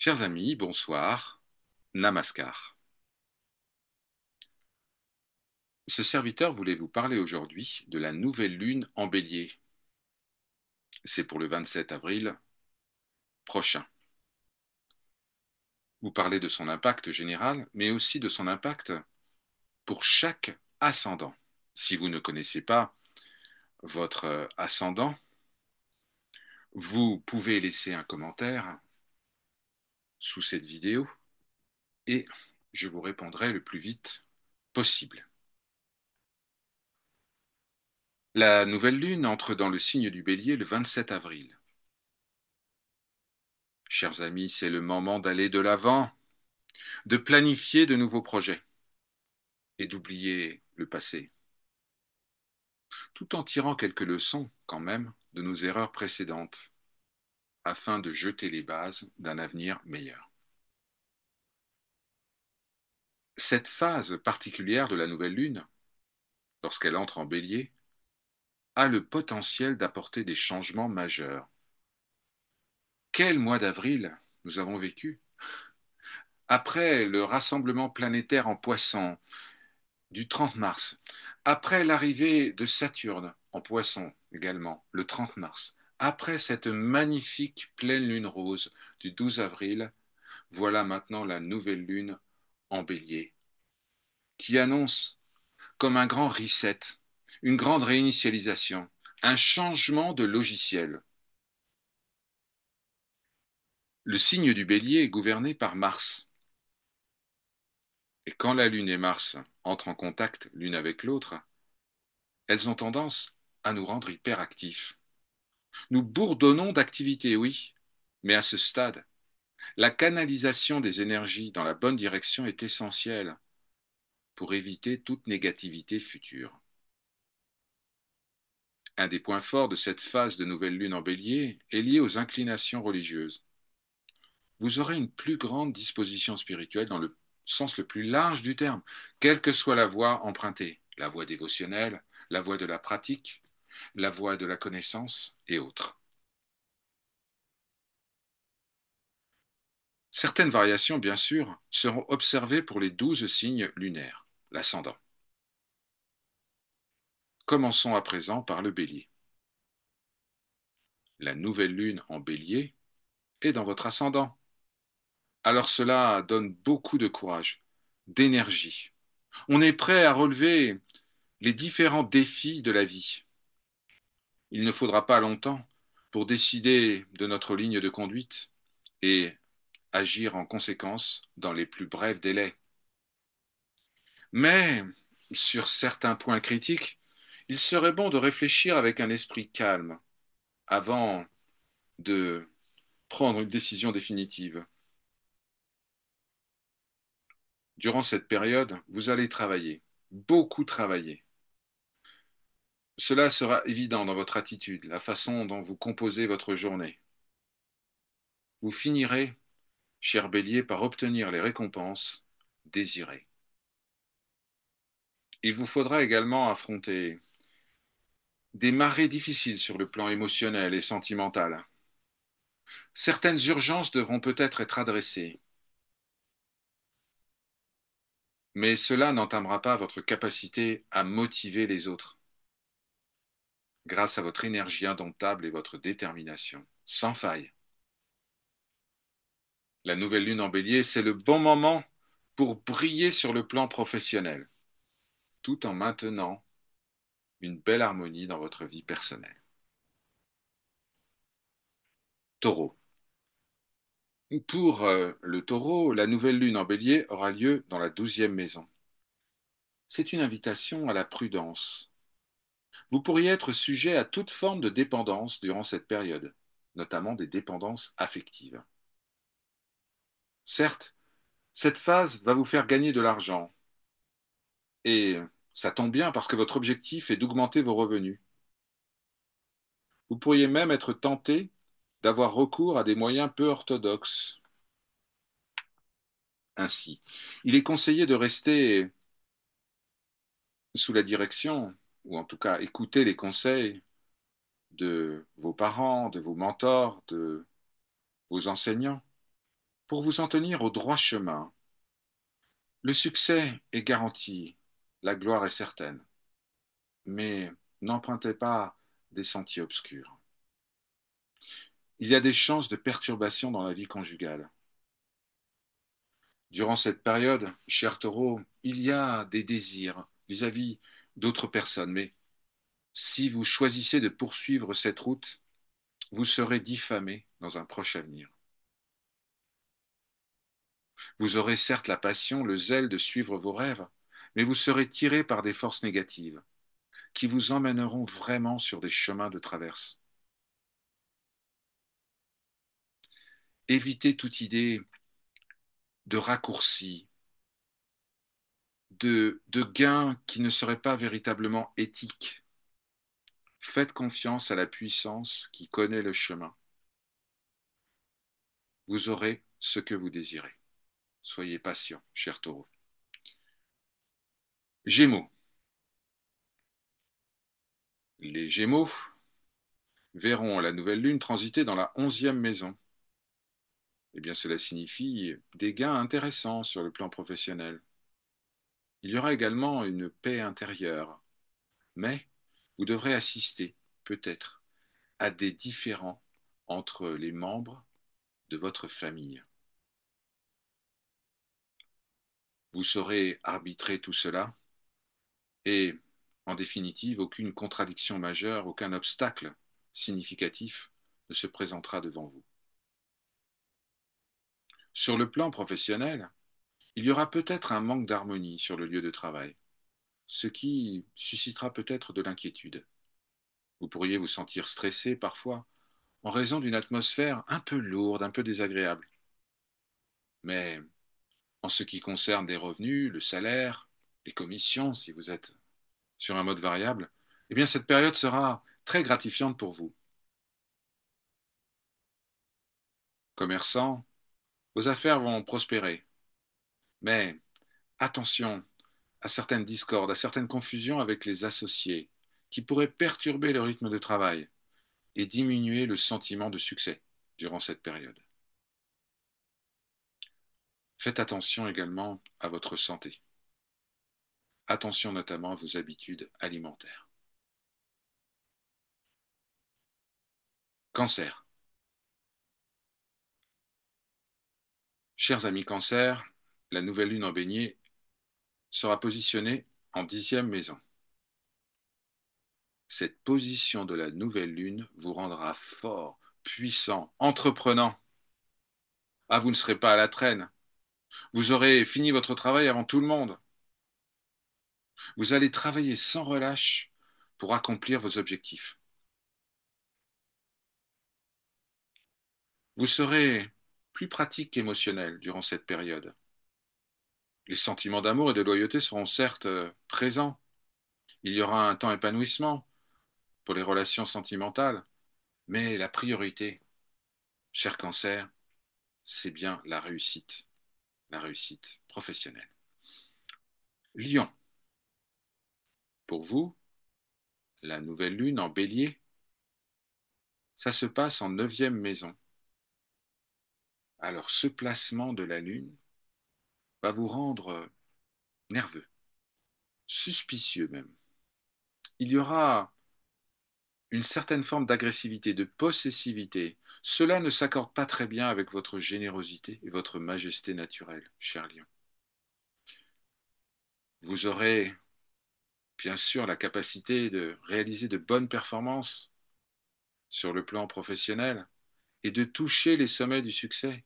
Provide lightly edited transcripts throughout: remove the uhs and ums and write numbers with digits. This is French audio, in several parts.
Chers amis, bonsoir, Namaskar. Ce serviteur voulait vous parler aujourd'hui de la nouvelle lune en bélier. C'est pour le 27 avril prochain. Vous parlez de son impact général, mais aussi de son impact pour chaque ascendant. Si vous ne connaissez pas votre ascendant, vous pouvez laisser un commentaire sous cette vidéo et je vous répondrai le plus vite possible. La nouvelle lune entre dans le signe du bélier le 27 avril. Chers amis, c'est le moment d'aller de l'avant, de planifier de nouveaux projets et d'oublier le passé, tout en tirant quelques leçons quand même de nos erreurs précédentes, afin de jeter les bases d'un avenir meilleur. Cette phase particulière de la nouvelle lune, lorsqu'elle entre en bélier, a le potentiel d'apporter des changements majeurs. Quel mois d'avril nous avons vécu? Après le rassemblement planétaire en Poisson du 30 mars, après l'arrivée de Saturne en Poisson également, le 30 mars, après cette magnifique pleine lune rose du 12 avril, voilà maintenant la nouvelle lune en bélier, qui annonce comme un grand reset, une grande réinitialisation, un changement de logiciel. Le signe du bélier est gouverné par Mars. Et quand la Lune et Mars entrent en contact l'une avec l'autre, elles ont tendance à nous rendre hyperactifs. Nous bourdonnons d'activité, oui, mais à ce stade, la canalisation des énergies dans la bonne direction est essentielle pour éviter toute négativité future. Un des points forts de cette phase de nouvelle lune en bélier est lié aux inclinations religieuses. Vous aurez une plus grande disposition spirituelle dans le sens le plus large du terme, quelle que soit la voie empruntée, la voie dévotionnelle, la voie de la pratique, la voie de la connaissance et autres. Certaines variations, bien sûr, seront observées pour les 12 signes lunaires, l'ascendant. Commençons à présent par le bélier. La nouvelle lune en bélier est dans votre ascendant. Alors cela donne beaucoup de courage, d'énergie. On est prêt à relever les différents défis de la vie. Il ne faudra pas longtemps pour décider de notre ligne de conduite et agir en conséquence dans les plus brefs délais. Mais sur certains points critiques, il serait bon de réfléchir avec un esprit calme avant de prendre une décision définitive. Durant cette période, vous allez travailler, beaucoup travailler. Cela sera évident dans votre attitude, la façon dont vous composez votre journée. Vous finirez, cher bélier, par obtenir les récompenses désirées. Il vous faudra également affronter des marées difficiles sur le plan émotionnel et sentimental. Certaines urgences devront peut-être être adressées, mais cela n'entamera pas votre capacité à motiver les autres, grâce à votre énergie indomptable et votre détermination, sans faille. La nouvelle lune en bélier, c'est le bon moment pour briller sur le plan professionnel, tout en maintenant une belle harmonie dans votre vie personnelle. Taureau. Pour le taureau, la nouvelle lune en bélier aura lieu dans la 12e maison. C'est une invitation à la prudence. Vous pourriez être sujet à toute forme de dépendance durant cette période, notamment des dépendances affectives. Certes, cette phase va vous faire gagner de l'argent, et ça tombe bien parce que votre objectif est d'augmenter vos revenus. Vous pourriez même être tenté d'avoir recours à des moyens peu orthodoxes. Ainsi, il est conseillé de rester sous la direction, ou en tout cas écouter les conseils de vos parents, de vos mentors, de vos enseignants, pour vous en tenir au droit chemin. Le succès est garanti, la gloire est certaine, mais n'empruntez pas des sentiers obscurs. Il y a des chances de perturbation dans la vie conjugale. Durant cette période, cher taureau, il y a des désirs vis-à-vis d'autres personnes, mais si vous choisissez de poursuivre cette route, vous serez diffamé dans un proche avenir. Vous aurez certes la passion, le zèle de suivre vos rêves, mais vous serez tiré par des forces négatives qui vous emmèneront vraiment sur des chemins de traverse. Évitez toute idée de raccourci, de gains qui ne seraient pas véritablement éthiques. Faites confiance à la puissance qui connaît le chemin. Vous aurez ce que vous désirez. Soyez patient, cher taureau. Gémeaux. Les Gémeaux verront la nouvelle lune transiter dans la 11e maison. Eh bien, cela signifie des gains intéressants sur le plan professionnel. Il y aura également une paix intérieure, mais vous devrez assister, peut-être, à des différends entre les membres de votre famille. Vous saurez arbitrer tout cela et, en définitive, aucune contradiction majeure, aucun obstacle significatif ne se présentera devant vous. Sur le plan professionnel, il y aura peut-être un manque d'harmonie sur le lieu de travail, ce qui suscitera peut-être de l'inquiétude. Vous pourriez vous sentir stressé parfois en raison d'une atmosphère un peu lourde, un peu désagréable. Mais en ce qui concerne des revenus, le salaire, les commissions, si vous êtes sur un mode variable, eh bien cette période sera très gratifiante pour vous. Commerçants, vos affaires vont prospérer. Mais attention à certaines discordes, à certaines confusions avec les associés qui pourraient perturber le rythme de travail et diminuer le sentiment de succès durant cette période. Faites attention également à votre santé. Attention notamment à vos habitudes alimentaires. Cancer. Chers amis Cancer, la nouvelle lune en Bélier sera positionnée en 10e maison. Cette position de la nouvelle lune vous rendra fort, puissant, entreprenant. Ah, vous ne serez pas à la traîne. Vous aurez fini votre travail avant tout le monde. Vous allez travailler sans relâche pour accomplir vos objectifs. Vous serez plus pratique qu'émotionnel durant cette période. Les sentiments d'amour et de loyauté seront certes présents. Il y aura un temps épanouissement pour les relations sentimentales, mais la priorité, cher Cancer, c'est bien la réussite professionnelle. Lion, pour vous, la nouvelle lune en Bélier, ça se passe en 9e maison. Alors ce placement de la lune va vous rendre nerveux, suspicieux même. Il y aura une certaine forme d'agressivité, de possessivité. Cela ne s'accorde pas très bien avec votre générosité et votre majesté naturelle, cher lion. Vous aurez bien sûr la capacité de réaliser de bonnes performances sur le plan professionnel et de toucher les sommets du succès.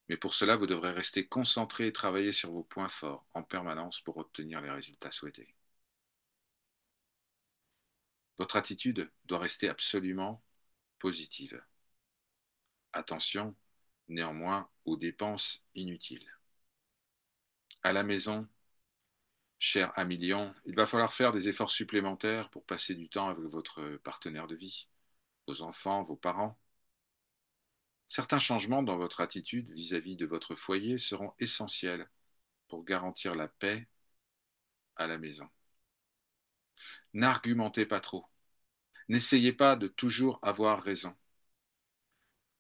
Mais pour cela, vous devrez rester concentré et travailler sur vos points forts en permanence pour obtenir les résultats souhaités. Votre attitude doit rester absolument positive. Attention, néanmoins, aux dépenses inutiles. À la maison, cher ami Lion, il va falloir faire des efforts supplémentaires pour passer du temps avec votre partenaire de vie, vos enfants, vos parents. Certains changements dans votre attitude vis-à-vis de votre foyer seront essentiels pour garantir la paix à la maison. N'argumentez pas trop. N'essayez pas de toujours avoir raison.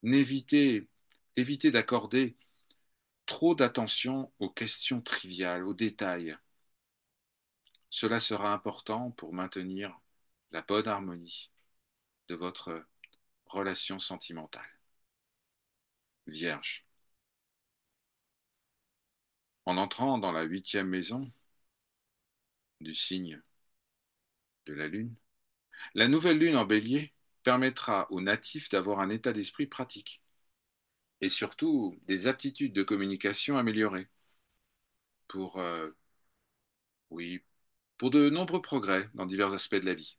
N'évitez, évitez d'accorder trop d'attention aux questions triviales, aux détails. Cela sera important pour maintenir la bonne harmonie de votre relation sentimentale. Vierge. En entrant dans la 8e maison du signe de la Lune, la nouvelle Lune en Bélier permettra aux natifs d'avoir un état d'esprit pratique et surtout des aptitudes de communication améliorées pour, oui, pour de nombreux progrès dans divers aspects de la vie.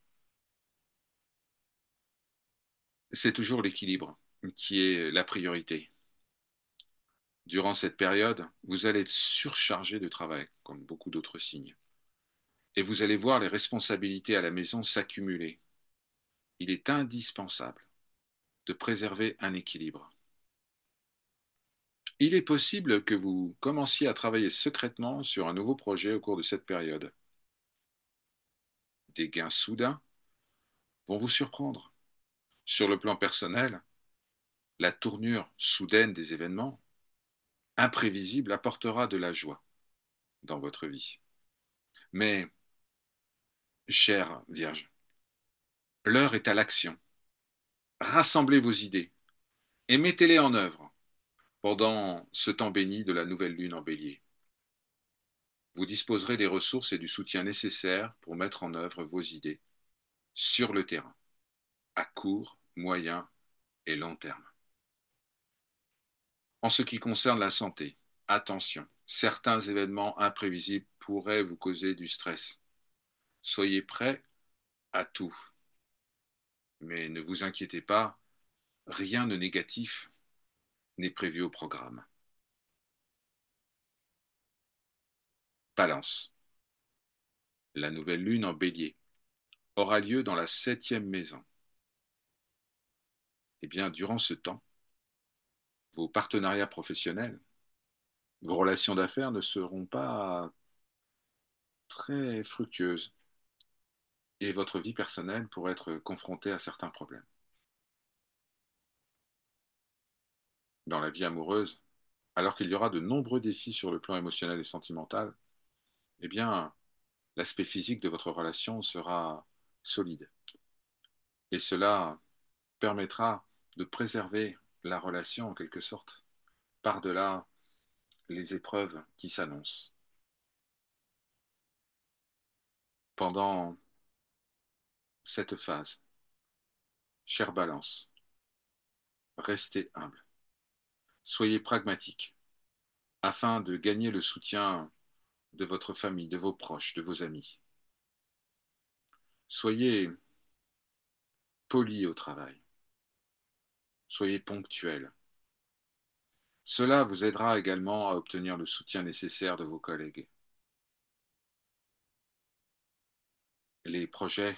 C'est toujours l'équilibre qui est la priorité. Durant cette période, vous allez être surchargé de travail, comme beaucoup d'autres signes, et vous allez voir les responsabilités à la maison s'accumuler. Il est indispensable de préserver un équilibre. Il est possible que vous commenciez à travailler secrètement sur un nouveau projet au cours de cette période. Des gains soudains vont vous surprendre. Sur le plan personnel, la tournure soudaine des événements imprévisibles apportera de la joie dans votre vie. Mais, chère Vierge, l'heure est à l'action. Rassemblez vos idées et mettez-les en œuvre pendant ce temps béni de la nouvelle lune en bélier. Vous disposerez des ressources et du soutien nécessaires pour mettre en œuvre vos idées sur le terrain, à court, moyen et long terme. En ce qui concerne la santé, attention, certains événements imprévisibles pourraient vous causer du stress. Soyez prêts à tout, mais ne vous inquiétez pas, rien de négatif n'est prévu au programme. Balance. La nouvelle lune en bélier aura lieu dans la 7e maison. Eh bien, durant ce temps, vos partenariats professionnels, vos relations d'affaires ne seront pas très fructueuses et votre vie personnelle pourrait être confrontée à certains problèmes. Dans la vie amoureuse, alors qu'il y aura de nombreux défis sur le plan émotionnel et sentimental, eh bien, l'aspect physique de votre relation sera solide. Et cela permettra de préserver la relation en quelque sorte, par-delà les épreuves qui s'annoncent. Pendant cette phase, chère Balance, restez humble, soyez pragmatique, afin de gagner le soutien de votre famille, de vos proches, de vos amis. Soyez poli au travail, soyez ponctuel. Cela vous aidera également à obtenir le soutien nécessaire de vos collègues. Les projets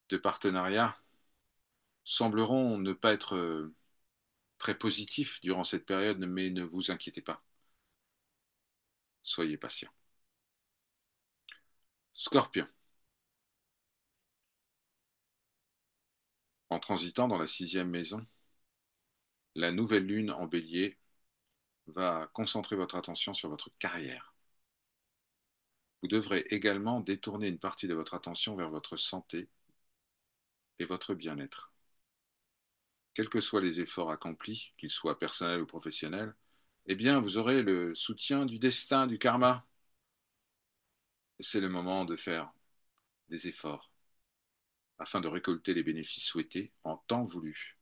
de partenariat sembleront ne pas être très positifs durant cette période, mais ne vous inquiétez pas. Soyez patient. Scorpion. En transitant dans la 6e maison, la nouvelle lune en bélier va concentrer votre attention sur votre carrière. Vous devrez également détourner une partie de votre attention vers votre santé et votre bien-être. Quels que soient les efforts accomplis, qu'ils soient personnels ou professionnels, eh bien, vous aurez le soutien du destin, du karma. C'est le moment de faire des efforts afin de récolter les bénéfices souhaités en temps voulu.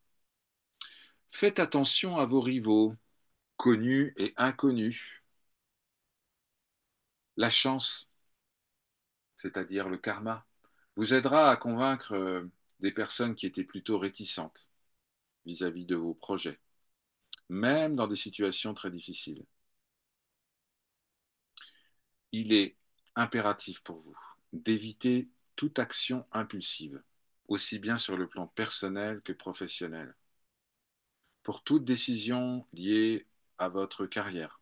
Faites attention à vos rivaux, connus et inconnus. La chance, c'est-à-dire le karma, vous aidera à convaincre des personnes qui étaient plutôt réticentes vis-à-vis de vos projets, même dans des situations très difficiles. Il est impératif pour vous d'éviter toute action impulsive, aussi bien sur le plan personnel que professionnel, pour toute décision liée à votre carrière,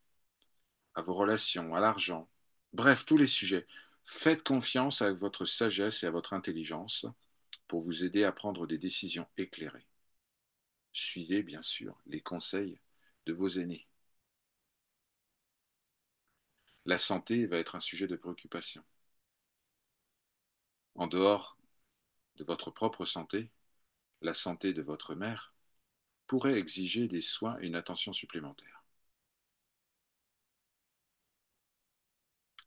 à vos relations, à l'argent, bref, tous les sujets. Faites confiance à votre sagesse et à votre intelligence pour vous aider à prendre des décisions éclairées. Suivez bien sûr les conseils de vos aînés. la santé va être un sujet de préoccupation. En dehors de votre propre santé, la santé de votre mère pourrait exiger des soins et une attention supplémentaire.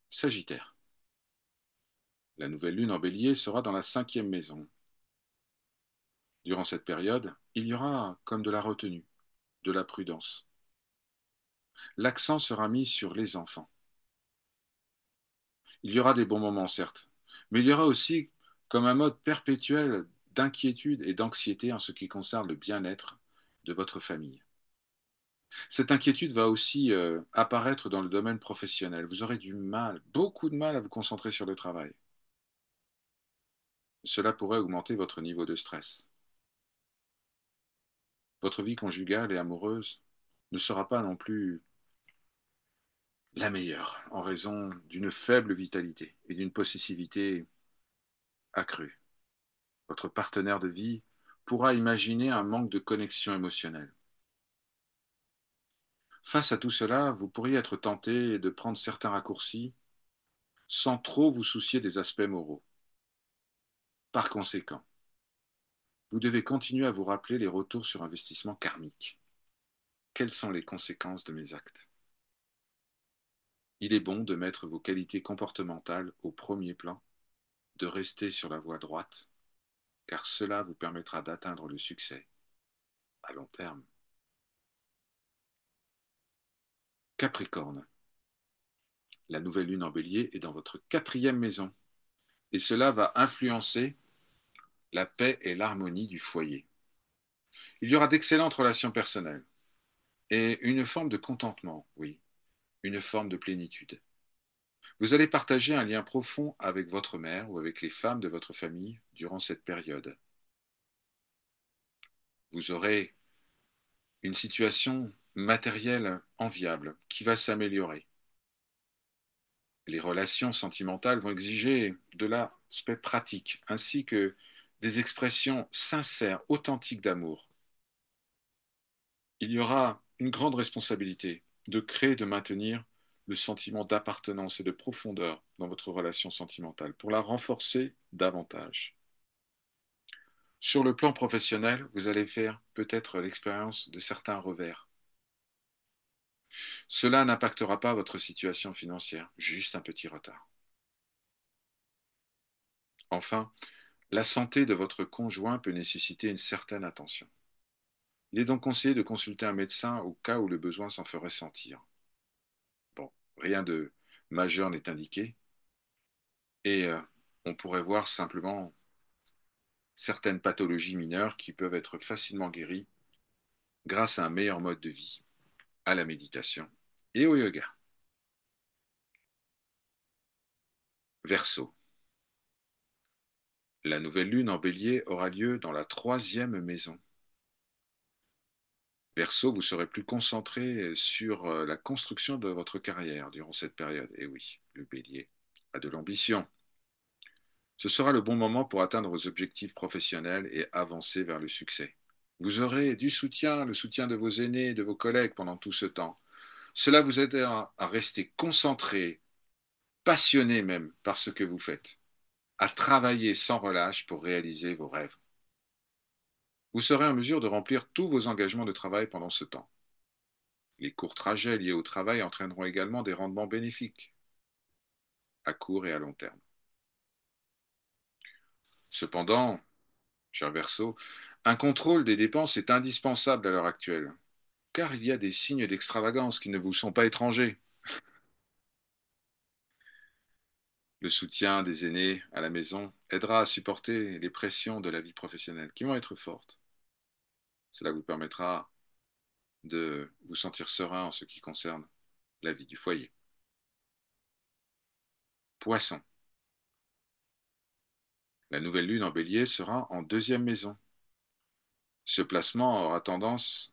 Sagittaire. La nouvelle lune en bélier sera dans la 5e maison. Durant cette période, il y aura comme de la retenue, de la prudence. L'accent sera mis sur les enfants. Il y aura des bons moments, certes, mais il y aura aussi comme un mode perpétuel d'inquiétude et d'anxiété en ce qui concerne le bien-être de votre famille. Cette inquiétude va aussi apparaître dans le domaine professionnel. Vous aurez du mal, beaucoup de mal à vous concentrer sur le travail. Cela pourrait augmenter votre niveau de stress. Votre vie conjugale et amoureuse ne sera pas non plus la meilleure en raison d'une faible vitalité et d'une possessivité accrue. Votre partenaire de vie pourra imaginer un manque de connexion émotionnelle. Face à tout cela, vous pourriez être tenté de prendre certains raccourcis sans trop vous soucier des aspects moraux. Par conséquent, vous devez continuer à vous rappeler les retours sur investissement karmique. Quelles sont les conséquences de mes actes? Il est bon de mettre vos qualités comportementales au premier plan, de rester sur la voie droite, car cela vous permettra d'atteindre le succès à long terme. Capricorne, la nouvelle lune en bélier est dans votre 4e maison, et cela va influencer la paix et l'harmonie du foyer. Il y aura d'excellentes relations personnelles et une forme de contentement, oui, une forme de plénitude. Vous allez partager un lien profond avec votre mère ou avec les femmes de votre famille durant cette période. Vous aurez une situation matérielle enviable qui va s'améliorer. Les relations sentimentales vont exiger de l'aspect pratique ainsi que des expressions sincères, authentiques d'amour. Il y aura une grande responsabilité de créer, de maintenir le sentiment d'appartenance et de profondeur dans votre relation sentimentale pour la renforcer davantage. Sur le plan professionnel, vous allez faire peut-être l'expérience de certains revers. Cela n'impactera pas votre situation financière, juste un petit retard. Enfin, la santé de votre conjoint peut nécessiter une certaine attention. Il est donc conseillé de consulter un médecin au cas où le besoin s'en ferait sentir. Bon, rien de majeur n'est indiqué et on pourrait voir simplement certaines pathologies mineures qui peuvent être facilement guéries grâce à un meilleur mode de vie, à la méditation et au yoga. Verseau. La nouvelle lune en bélier aura lieu dans la 3e maison. Verseau, vous serez plus concentré sur la construction de votre carrière durant cette période. Et oui, le bélier a de l'ambition. Ce sera le bon moment pour atteindre vos objectifs professionnels et avancer vers le succès. Vous aurez du soutien, le soutien de vos aînés et de vos collègues pendant tout ce temps. Cela vous aidera à rester concentré, passionné même par ce que vous faites, à travailler sans relâche pour réaliser vos rêves. Vous serez en mesure de remplir tous vos engagements de travail pendant ce temps. Les courts trajets liés au travail entraîneront également des rendements bénéfiques à court et à long terme. Cependant, cher Verseau, un contrôle des dépenses est indispensable à l'heure actuelle, car il y a des signes d'extravagance qui ne vous sont pas étrangers. Le soutien des aînés à la maison aidera à supporter les pressions de la vie professionnelle qui vont être fortes. Cela vous permettra de vous sentir serein en ce qui concerne la vie du foyer. Poisson. La nouvelle lune en bélier sera en 2e maison. Ce placement aura tendance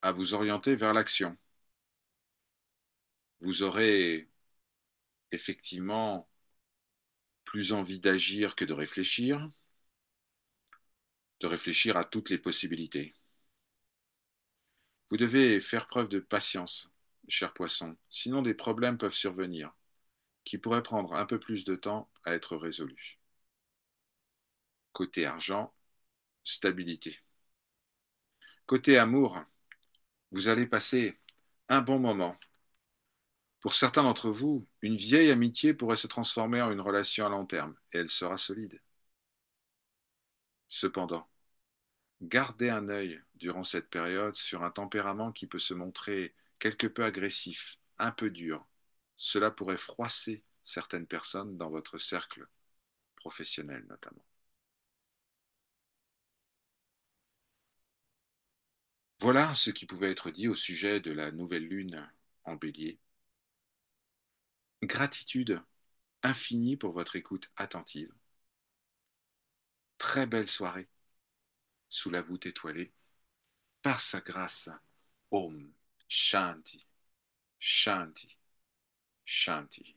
à vous orienter vers l'action. Vous aurez effectivement plus envie d'agir que de réfléchir à toutes les possibilités. Vous devez faire preuve de patience cher poisson, sinon des problèmes peuvent survenir, qui pourraient prendre un peu plus de temps à être résolus. Côté argent, stabilité. Côté amour, vous allez passer un bon moment. Pour certains d'entre vous, une vieille amitié pourrait se transformer en une relation à long terme, et elle sera solide. Cependant, gardez un œil durant cette période sur un tempérament qui peut se montrer quelque peu agressif, un peu dur. Cela pourrait froisser certaines personnes dans votre cercle professionnel notamment. Voilà ce qui pouvait être dit au sujet de la nouvelle lune en bélier. Gratitude infinie pour votre écoute attentive. Très belle soirée sous la voûte étoilée. Par sa grâce, Om Shanti, Shanti, Shanti.